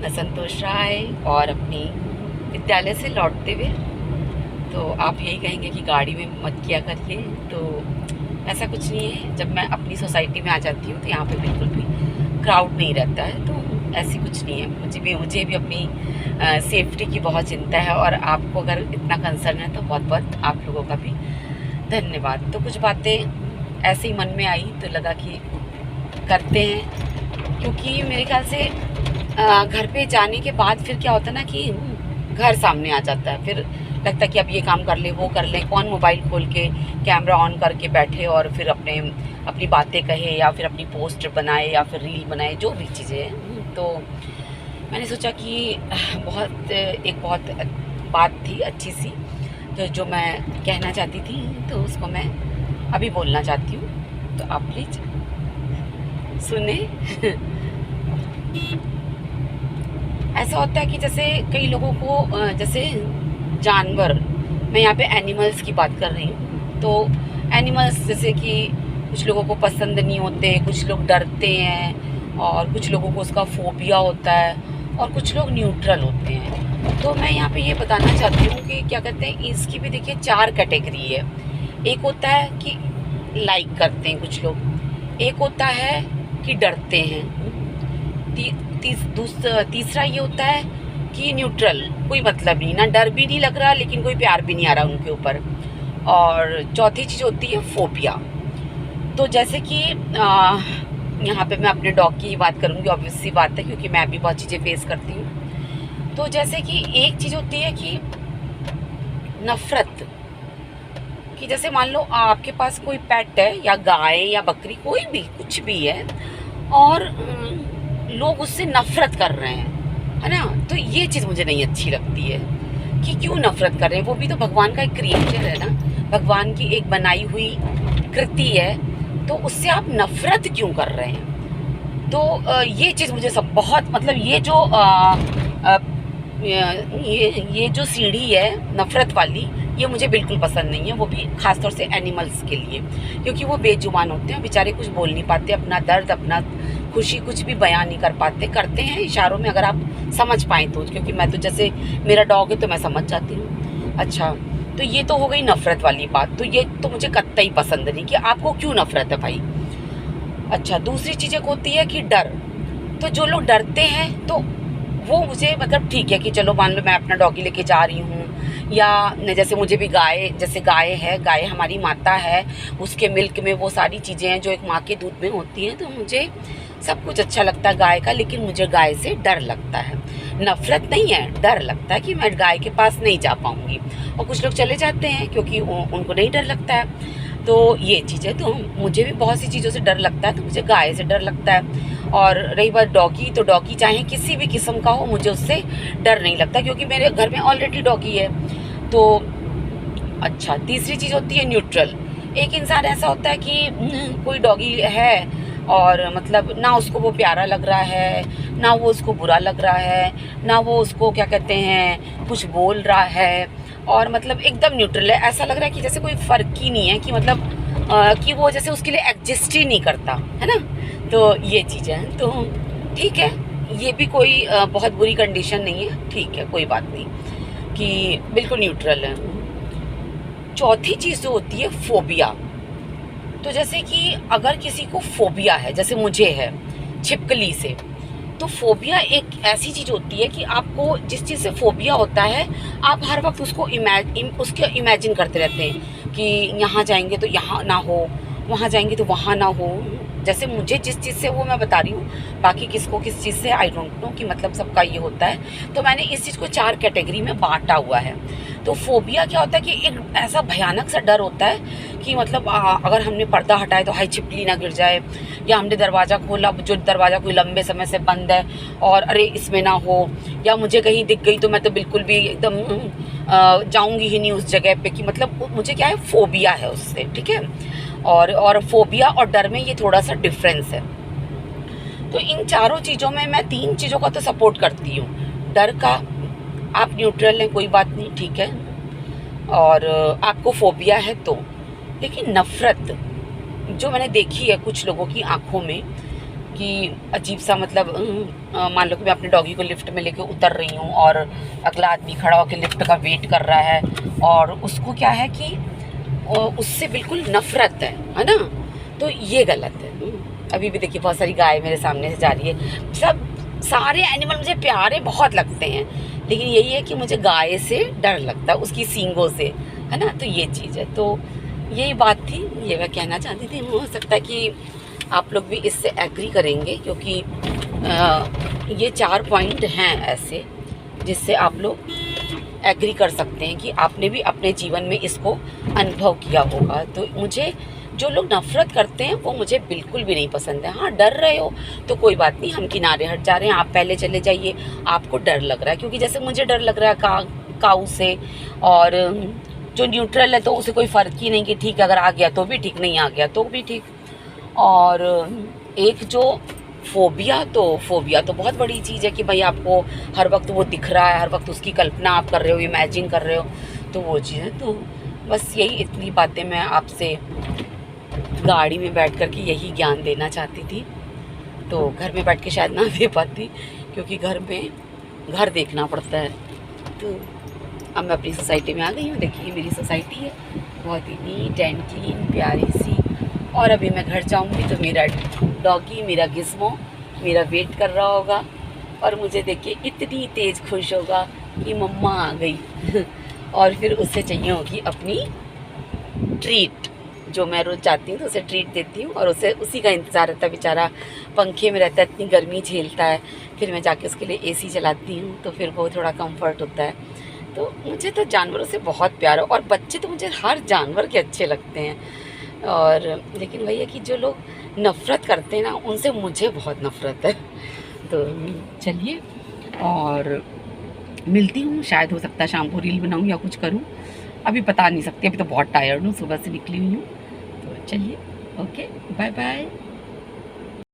मैं संतोष राय और अपनी विद्यालय से लौटते हुए तो आप यही कहेंगे कि गाड़ी में मत किया करिए। तो ऐसा कुछ नहीं है, जब मैं अपनी सोसाइटी में आ जाती हूँ तो यहाँ पे बिल्कुल भी क्राउड नहीं रहता है, तो ऐसी कुछ नहीं है। मुझे भी अपनी सेफ्टी की बहुत चिंता है और आपको अगर इतना कंसर्न है तो बहुत बहुत आप लोगों का भी धन्यवाद। तो कुछ बातें ऐसे ही मन में आई तो लगा कि करते हैं, क्योंकि मेरे ख्याल से घर पे जाने के बाद फिर क्या होता है ना कि घर सामने आ जाता है, फिर लगता है कि अब ये काम कर ले वो कर ले। कौन मोबाइल खोल के कैमरा ऑन करके बैठे और फिर अपनी बातें कहे या फिर अपनी पोस्ट बनाए या फिर रील बनाए, जो भी चीज़ें हैं। तो मैंने सोचा कि बहुत बात थी अच्छी सी, तो जो मैं कहना चाहती थी तो उसको मैं अभी बोलना चाहती हूँ, तो आप प्लीज़ सुने। ऐसा होता है कि जैसे कई लोगों को जैसे जानवर, मैं यहाँ पे एनिमल्स की बात कर रही हूँ, तो एनिमल्स जैसे कि कुछ लोगों को पसंद नहीं होते, कुछ लोग डरते हैं और कुछ लोगों को उसका फोबिया होता है और कुछ लोग न्यूट्रल होते हैं। तो मैं यहाँ पे ये बताना चाहती हूँ कि क्या कहते हैं, इसकी भी देखिए 4 कैटेगरी है। एक होता है कि लाइक करते हैं कुछ लोग, एक होता है कि डरते हैं, तीसरा ये होता है कि न्यूट्रल, कोई मतलब नहीं, ना डर भी नहीं लग रहा लेकिन कोई प्यार भी नहीं आ रहा उनके ऊपर, और चौथी चीज़ होती है फोबिया। तो जैसे कि यहाँ पे मैं अपने डॉग की ही बात करूँगी, ऑब्वियस सी बात है क्योंकि मैं भी बहुत चीज़ें फेस करती हूँ। तो जैसे कि एक चीज़ होती है कि नफ़रत, कि जैसे मान लो आपके पास कोई पेट है या गाय या बकरी, कोई भी कुछ भी है, और लोग उससे नफ़रत कर रहे हैं, है ना। तो ये चीज़ मुझे नहीं अच्छी लगती है कि क्यों नफ़रत कर रहे हैं। वो भी तो भगवान का एक क्रिएचर है ना, भगवान की एक बनाई हुई कृति है, तो उससे आप नफ़रत क्यों कर रहे हैं। तो ये चीज़ मुझे सब बहुत, मतलब ये जो सीढ़ी है नफ़रत वाली, ये मुझे बिल्कुल पसंद नहीं है। वो भी ख़ासतौर से एनिमल्स के लिए, क्योंकि वो बेजुबान होते हैं बेचारे, कुछ बोल नहीं पाते, अपना दर्द अपना खुशी कुछ भी बयान नहीं कर पाते, करते हैं इशारों में, अगर आप समझ पाएँ तो। क्योंकि मैं तो, जैसे मेरा डॉग है तो मैं समझ जाती हूँ। अच्छा, तो ये तो हो गई नफ़रत वाली बात, तो ये तो मुझे कतई पसंद नहीं कि आपको क्यों नफ़रत है भाई। अच्छा, दूसरी चीज़ एक होती है कि डर। तो जो लोग डरते हैं तो वो मुझे, मतलब ठीक है कि चलो मान लो मैं अपना डॉगी लेके जा रही हूँ, या जैसे मुझे भी गाय है, गाय हमारी माता है, उसके मिल्क में वो सारी चीज़ें हैं जो एक माँ के दूध में होती हैं, तो मुझे सब कुछ अच्छा लगता है गाय का, लेकिन मुझे गाय से डर लगता है। नफ़रत नहीं है, डर लगता है कि मैं गाय के पास नहीं जा पाऊँगी, और कुछ लोग चले जाते हैं क्योंकि उनको नहीं डर लगता है। तो ये चीज़ है, तो मुझे भी बहुत सी चीज़ों से डर लगता है, तो मुझे गाय से डर लगता है। और रही बात डॉगी, तो डॉगी चाहे किसी भी किस्म का हो, मुझे उससे डर नहीं लगता क्योंकि मेरे घर में ऑलरेडी डॉगी है। तो अच्छा, तीसरी चीज़ होती है न्यूट्रल। एक इंसान ऐसा होता है कि कोई डॉगी है और मतलब ना उसको वो प्यारा लग रहा है, ना वो उसको बुरा लग रहा है, ना वो उसको क्या कहते हैं कुछ बोल रहा है, और मतलब एकदम न्यूट्रल है। ऐसा लग रहा है कि जैसे कोई फ़र्क ही नहीं है, कि मतलब कि वो जैसे उसके लिए एग्जिस्ट ही नहीं करता, है ना। तो ये चीज़ है, तो ठीक है, ये भी कोई बहुत बुरी कंडीशन नहीं है, ठीक है, कोई बात नहीं कि बिल्कुल न्यूट्रल है। चौथी चीज़ जो होती है फोबिया। तो जैसे कि अगर किसी को फोबिया है, जैसे मुझे है छिपकली से, तो फोबिया एक ऐसी चीज़ होती है कि आपको जिस चीज़ से फोबिया होता है, आप हर वक्त उसको इमेजिन करते रहते हैं कि यहाँ जाएंगे तो यहाँ ना हो, वहाँ जाएंगे तो वहाँ ना हो। जैसे मुझे जिस चीज़ से, वो मैं बता रही हूँ, बाकी किसको किस चीज़ से आई डोंट नो, कि मतलब सबका ये होता है। तो मैंने इस चीज़ को 4 कैटेगरी में बांटा हुआ है। तो फोबिया क्या होता है कि एक ऐसा भयानक सा डर होता है कि मतलब अगर हमने पर्दा हटाए तो हाय छिपकली ना गिर जाए, या हमने दरवाज़ा खोला, जो दरवाज़ा कोई लंबे समय से बंद है, और अरे इसमें ना हो, या मुझे कहीं दिख गई तो मैं तो बिल्कुल भी एकदम जाऊँगी ही नहीं उस जगह पे, कि मतलब मुझे क्या है, फोबिया है उससे, ठीक है। और फोबिया और डर में ये थोड़ा सा डिफरेंस है। तो इन चारों चीज़ों में मैं 3 चीज़ों का तो सपोर्ट करती हूँ। डर का आप न्यूट्रल हैं, कोई बात नहीं, ठीक है, और आपको फोबिया है तो। लेकिन नफ़रत जो मैंने देखी है कुछ लोगों की आंखों में, कि अजीब सा मतलब मान लो कि मैं अपने डॉगी को लिफ्ट में लेके उतर रही हूँ और अगला आदमी खड़ा होकर लिफ्ट का वेट कर रहा है और उसको क्या है कि उससे बिल्कुल नफरत है ना, तो ये गलत है। अभी भी देखिए बहुत सारी गाय मेरे सामने से जा रही है। सब सारे एनिमल मुझे प्यारे बहुत लगते हैं, लेकिन यही है कि मुझे गाय से डर लगता है, उसकी सींगों से, है ना। तो ये चीज़ है, तो यही बात थी, ये मैं कहना चाहती थी। हो सकता है कि आप लोग भी इससे एग्री करेंगे, क्योंकि ये 4 पॉइंट हैं ऐसे जिससे आप लोग एग्री कर सकते हैं कि आपने भी अपने जीवन में इसको अनुभव किया होगा। तो मुझे जो लोग नफ़रत करते हैं वो मुझे बिल्कुल भी नहीं पसंद है। हाँ, डर रहे हो तो कोई बात नहीं, हम किनारे हट जा रहे हैं, आप पहले चले जाइए। आपको डर लग रहा है, क्योंकि जैसे मुझे डर लग रहा है काऊ से, और जो न्यूट्रल है तो उसे कोई फ़र्क ही नहीं कि ठीक है, अगर आ गया तो भी ठीक, नहीं आ गया तो भी ठीक। और एक जो फ़ोबिया तो बहुत बड़ी चीज़ है कि भाई आपको हर वक्त वो दिख रहा है, हर वक्त उसकी कल्पना आप कर रहे हो, इमेजिन कर रहे हो, तो वो चीज़ है। तो बस यही इतनी बातें मैं आपसे गाड़ी में बैठ कर के यही ज्ञान देना चाहती थी। तो घर में बैठ के शायद ना दे पाती, क्योंकि घर में घर देखना पड़ता है। तो अब मैं अपनी सोसाइटी में आ गई हूँ। देखिए मेरी सोसाइटी है, बहुत ही नीट एंड क्लीन, प्यारी सी। और अभी मैं घर जाऊँगी तो मेरा डॉगी, मेरा गिज़्मो मेरा वेट कर रहा होगा और मुझे देख के इतनी तेज़ खुश होगा कि मम्मा आ गई और फिर उससे चाहिए होगी अपनी ट्रीट। जो मैं रोज़ जाती हूँ तो उसे ट्रीट देती हूँ और उसे उसी का इंतज़ार रहता है। बेचारा पंखे में रहता है, इतनी गर्मी झेलता है, फिर मैं जाके उसके लिए एसी चलाती हूँ तो फिर वो थोड़ा कंफर्ट होता है। तो मुझे तो जानवरों से बहुत प्यार है, और बच्चे तो मुझे हर जानवर के अच्छे लगते हैं। और लेकिन वही है कि जो लोग नफ़रत करते हैं ना, उनसे मुझे बहुत नफ़रत है। तो चलिए, और मिलती हूँ, शायद हो सकता है शाम को रील बनाऊँ या कुछ करूँ, अभी बता नहीं सकती। अभी तो बहुत टायर्ड हूँ, सुबह से निकली हुई हूँ। तो चलिए, ओके, बाय बाय।